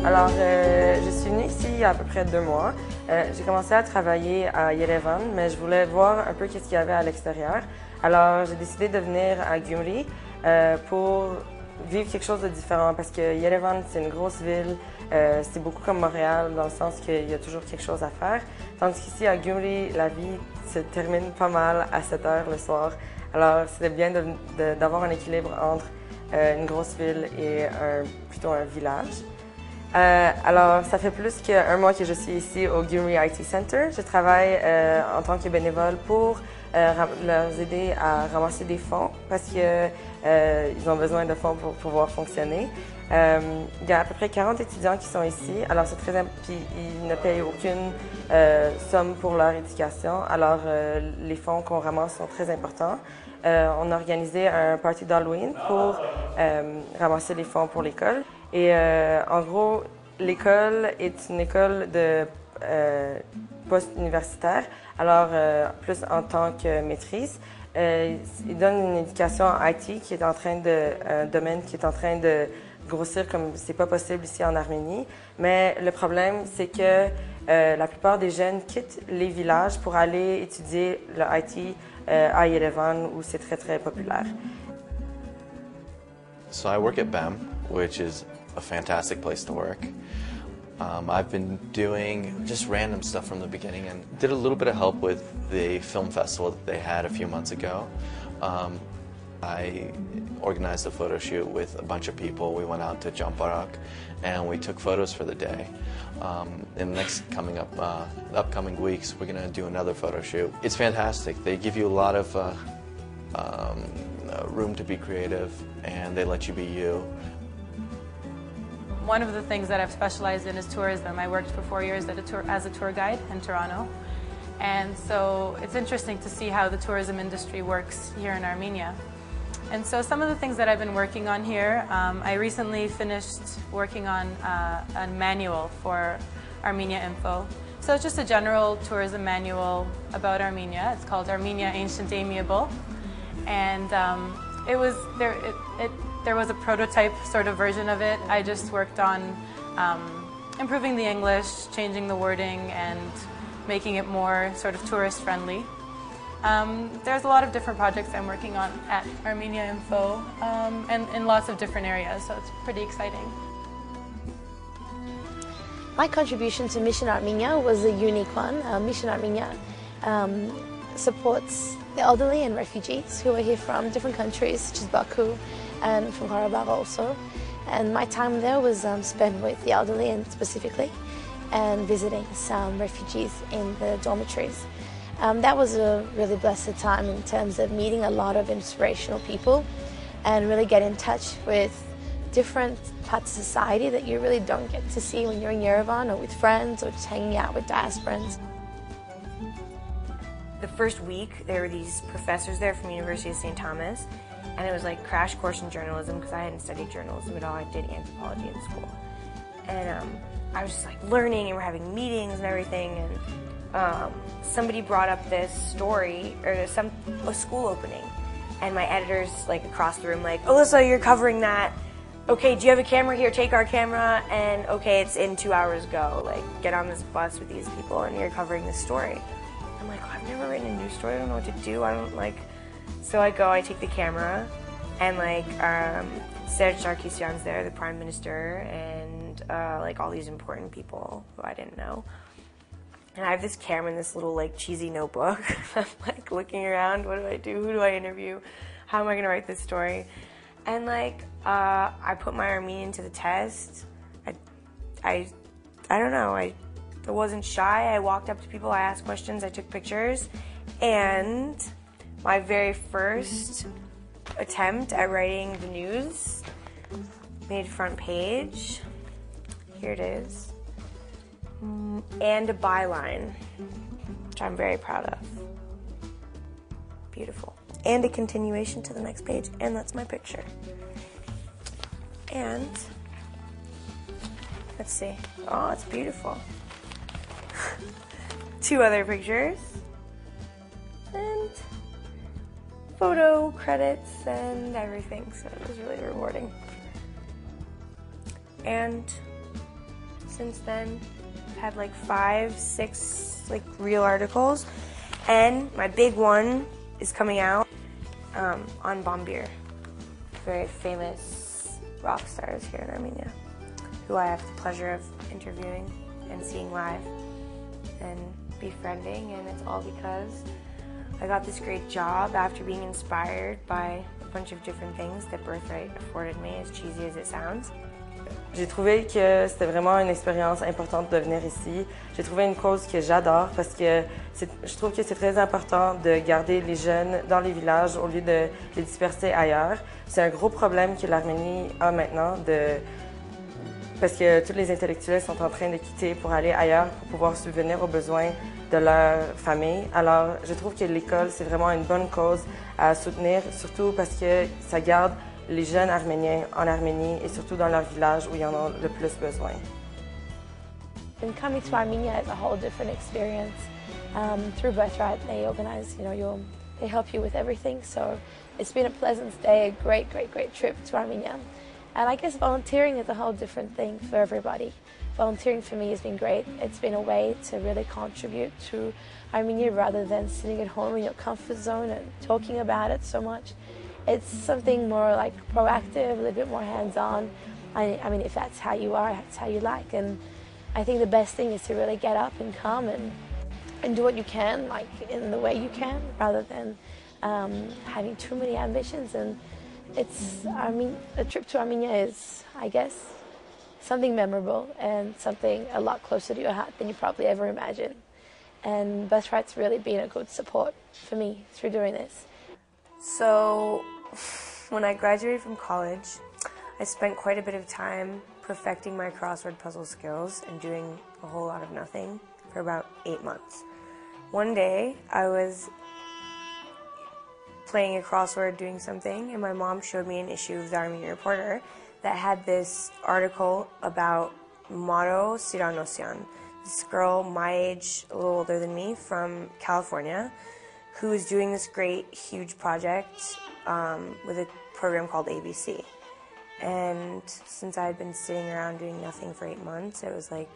Alors, je suis venue ici il y a à peu près 2 mois. J'ai commencé à travailler à Yerevan, mais je voulais voir un peu qu'est-ce qu'il y avait à l'extérieur. Alors, j'ai décidé de venir à Gyumri pour vivre quelque chose de différent parce que Yerevan, c'est une grosse ville. C'est beaucoup comme Montréal dans le sens qu'il y a toujours quelque chose à faire. Tandis qu'ici, à Gyumri, la vie se termine pas mal à 7 heures le soir. Alors, c'était bien d'avoir un équilibre entre une grosse ville et plutôt un village. Alors, ça fait plus qu'1 mois que je suis ici au Gyumri IT Center. Je travaille en tant que bénévole pour leur aider à ramasser des fonds parce qu'ils ont besoin de fonds pour pouvoir fonctionner. Il y a à peu près 40 étudiants qui sont ici. Alors, c'est très puis ils ne payent aucune somme pour leur éducation. Alors, les fonds qu'on ramasse sont très importants. On a organisé un party d'Halloween pour ramasser les fonds pour l'école. Et en gros, l'école est une école de post-universitaire, alors plus en tant que maîtrise. Ils donnent une éducation en IT qui est en train un domaine qui est en train de grossir comme c'est pas possible ici en Arménie. Mais le problème, c'est que la plupart des jeunes quittent les villages pour aller étudier le IT à Yerevan où c'est très très populaire. So I work at BEM, which is a fantastic place to work. I've been doing just random stuff from the beginning and did a little bit of help with the film festival that they had a few months ago. I organized a photo shoot with a bunch of people. We went out to Gyumri and we took photos for the day. In the next upcoming weeks, we're going to do another photo shoot. It's fantastic. They give you a lot of room to be creative and they let you be you. One of the things that I've specialized in is tourism. I worked for 4 years as a tour guide in Toronto. And so it's interesting to see how the tourism industry works here in Armenia. And so some of the things that I've been working on here, I recently finished working on a manual for Armenia Info. So it's just a general tourism manual about Armenia. It's called Armenia Ancient Amiable. And there was a prototype sort of version of it. I just worked on improving the English, changing the wording, and making it more sort of tourist friendly. There's a lot of different projects I'm working on at Armenia Info and in lots of different areas, so it's pretty exciting. My contribution to Mission Armenia was a unique one. Mission Armenia supports the elderly and refugees who are here from different countries, such as Baku and from Karabakh also. And my time there was spent with the elderly and specifically, and visiting some refugees in the dormitories. That was a really blessed time in terms of meeting a lot of inspirational people and really get in touch with different parts of society that you really don't get to see when you're in Yerevan or with friends or just hanging out with diasporans. The first week, there were these professors there from University of St. Thomas, and it was like crash course in journalism because I hadn't studied journalism at all. I did anthropology in school. And I was just like learning and we're having meetings and everything, and somebody brought up this story, or a school opening, and my editor's like across the room like, Alyssa, you're covering that. Okay, do you have a camera here? Take our camera, and okay, it's in 2 hours, go. Like, get on this bus with these people and you're covering this story. I'm like, oh, I've never written a news story, I don't know what to do, so I go, I take the camera, and like, Serge Sarkisian's there, the Prime Minister, and like all these important people who I didn't know. And I have this camera in this little like cheesy notebook. I'm like looking around, what do I do? Who do I interview? How am I gonna write this story? And like, I put my Armenian to the test. I don't know, I wasn't shy. I walked up to people, I asked questions, I took pictures. And my very first attempt at writing the news made front page. Here it is. And a byline, which I'm very proud of. Beautiful. And a continuation to the next page, and that's my picture. And, let's see. Oh, it's beautiful. 2 other pictures. And photo credits and everything, so it was really rewarding. And since then. I've had like 5, 6 like real articles, and my big one is coming out on Bombir, very famous rock stars here in Armenia, who I have the pleasure of interviewing and seeing live and befriending, and it's all because I got this great job after being inspired by a bunch of different things that Birthright afforded me, as cheesy as it sounds. J'ai trouvé que c'était vraiment une expérience importante de venir ici. J'ai trouvé une cause que j'adore parce que je trouve que c'est très important de garder les jeunes dans les villages au lieu de les disperser ailleurs. C'est un gros problème que l'Arménie a maintenant parce que tous les intellectuels sont en train de quitter pour aller ailleurs pour pouvoir subvenir aux besoins de leur famille. Alors, je trouve que l'école, c'est vraiment une bonne cause à soutenir, surtout parce que ça garde les jeunes Arméniens en Arménie et surtout dans leur village où ils en ont le plus besoin. And coming to Armenia is a whole different experience. Through Birthright, they organize, they help you with everything. So it's been a pleasant stay, a great, great, great trip to Armenia. And I guess volunteering is a whole different thing for everybody. Volunteering for me has been great. It's been a way to really contribute to Armenia rather than sitting at home in your comfort zone and talking about it so much. It's something more like proactive, a little bit more hands-on. I mean, if that's how you are, that's how you like. And I think the best thing is to really get up and come and do what you can, like in the way you can, rather than having too many ambitions. And a trip to Armenia is, I guess, something memorable and something a lot closer to your heart than you probably ever imagined. And Birthright's really been a good support for me through doing this. So, when I graduated from college, I spent quite a bit of time perfecting my crossword puzzle skills and doing a whole lot of nothing for about 8 months. One day, I was playing a crossword, doing something, and my mom showed me an issue of the Armenian Reporter that had this article about Maro Siranosian, this girl my age, a little older than me, from California, who is doing this great, huge project with a program called ABC. And since I had been sitting around doing nothing for 8 months, it was like,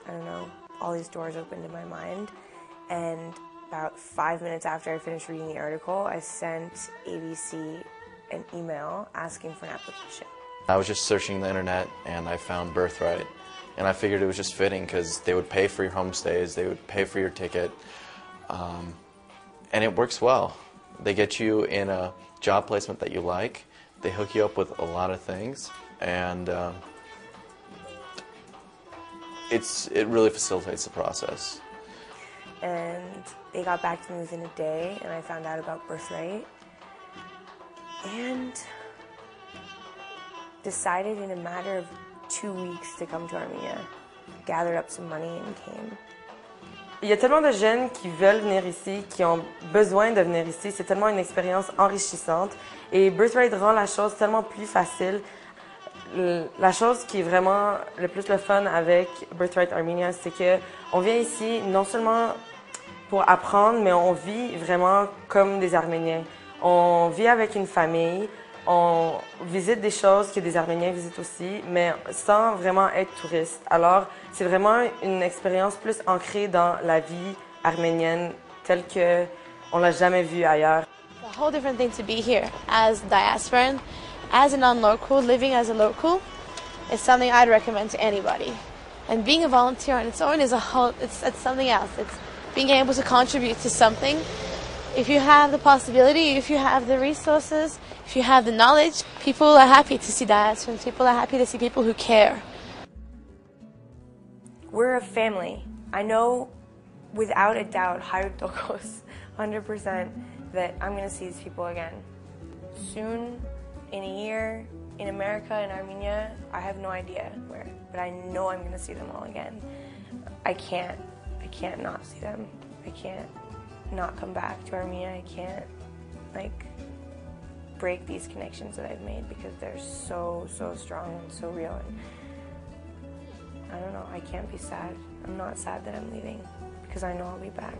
I don't know, all these doors opened in my mind. And about 5 minutes after I finished reading the article, I sent ABC an email asking for an application. I was just searching the internet and I found Birthright, and I figured it was just fitting because they would pay for your homestays, they would pay for your ticket, and it works well. They get you in a job placement that you like, they hook you up with a lot of things, and it really facilitates the process. And they got back to me within a day, and I found out about Birthright, and decided in a matter of 2 weeks to come to Armenia. Gathered up some money and came. Il y a tellement de jeunes qui veulent venir ici, qui ont besoin de venir ici. C'est tellement une expérience enrichissante. Et Birthright rend la chose tellement plus facile. La chose qui est vraiment le plus le fun avec Birthright Armenia, c'est que on vient ici non seulement pour apprendre, mais on vit vraiment comme des Arméniens. On vit avec une famille, on visite des choses que des Arméniens visitent aussi, mais sans vraiment être touriste. Alors, c'est vraiment une expérience plus ancrée dans la vie arménienne telle que on l'a jamais vue ailleurs. A whole different thing to be here as a diasporan, as a non-local, living as a local, is something I'd recommend to anybody. And being a volunteer on its own is it's something else. It's being able to contribute to something. If you have the possibility, if you have the resources, if you have the knowledge, people are happy to see diasporans. People are happy to see people who care. We're a family. I know without a doubt, 100%, that I'm going to see these people again. Soon, in a year, in America, in Armenia, I have no idea where, but I know I'm going to see them all again. I can't not see them. I can't not come back to Armenia. I can't, break these connections that I've made because they're so strong and so real. And I don't know, I can't be sad. I'm not sad that I'm leaving because I know I'll be back.